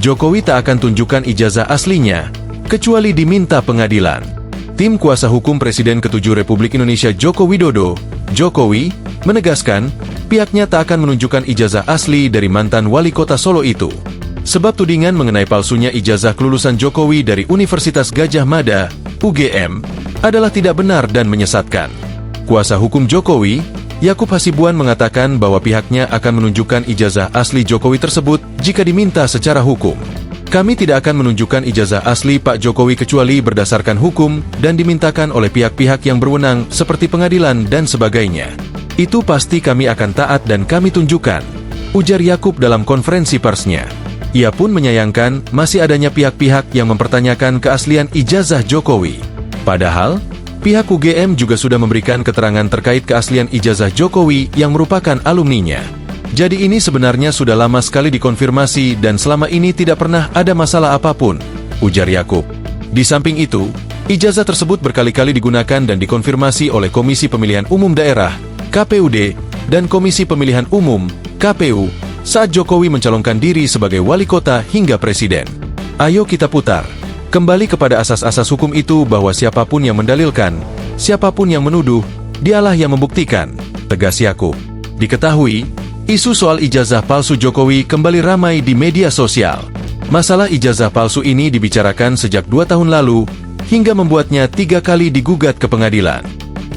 Jokowi tak akan tunjukkan ijazah aslinya, kecuali diminta pengadilan. Tim kuasa hukum Presiden ke-7 Republik Indonesia Joko Widodo, Jokowi, menegaskan pihaknya tak akan menunjukkan ijazah asli dari mantan wali kota Solo itu. Sebab tudingan mengenai palsunya ijazah kelulusan Jokowi dari Universitas Gadjah Mada, UGM, adalah tidak benar dan menyesatkan. Kuasa hukum Jokowi, Yakub Hasibuan mengatakan bahwa pihaknya akan menunjukkan ijazah asli Jokowi tersebut jika diminta secara hukum. Kami tidak akan menunjukkan ijazah asli Pak Jokowi kecuali berdasarkan hukum dan dimintakan oleh pihak-pihak yang berwenang seperti pengadilan dan sebagainya. Itu pasti kami akan taat dan kami tunjukkan, ujar Yakub dalam konferensi persnya. Ia pun menyayangkan masih adanya pihak-pihak yang mempertanyakan keaslian ijazah Jokowi. Padahal, pihak UGM juga sudah memberikan keterangan terkait keaslian ijazah Jokowi yang merupakan alumninya. Jadi ini sebenarnya sudah lama sekali dikonfirmasi dan selama ini tidak pernah ada masalah apapun, ujar Yakub. Di samping itu, ijazah tersebut berkali-kali digunakan dan dikonfirmasi oleh Komisi Pemilihan Umum Daerah, KPUD, dan Komisi Pemilihan Umum, KPU, saat Jokowi mencalonkan diri sebagai wali kota hingga presiden. Ayo kita putar kembali kepada asas-asas hukum itu bahwa siapapun yang mendalilkan, siapapun yang menuduh, dialah yang membuktikan, tegas Yakub. Diketahui, isu soal ijazah palsu Jokowi kembali ramai di media sosial. Masalah ijazah palsu ini dibicarakan sejak 2 tahun lalu, hingga membuatnya 3 kali digugat ke pengadilan.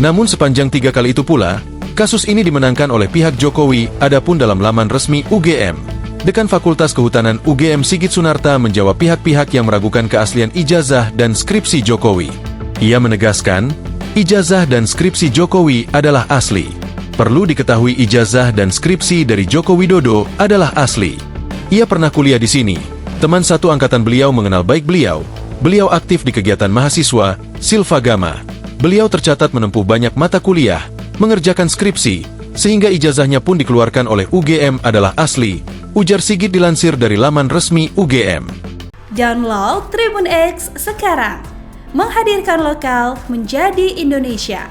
Namun sepanjang 3 kali itu pula, kasus ini dimenangkan oleh pihak Jokowi. Adapun dalam laman resmi UGM, Dekan Fakultas Kehutanan UGM Sigit Sunarta menjawab pihak-pihak yang meragukan keaslian ijazah dan skripsi Jokowi. Ia menegaskan, ijazah dan skripsi Jokowi adalah asli. Perlu diketahui ijazah dan skripsi dari Joko Widodo adalah asli. Ia pernah kuliah di sini. Teman satu angkatan beliau mengenal baik beliau. Beliau aktif di kegiatan mahasiswa, Silvagama. Beliau tercatat menempuh banyak mata kuliah, mengerjakan skripsi, sehingga ijazahnya pun dikeluarkan oleh UGM adalah asli, ujar Sigit dilansir dari laman resmi UGM. Download Tribun X sekarang. Menghadirkan lokal menjadi Indonesia.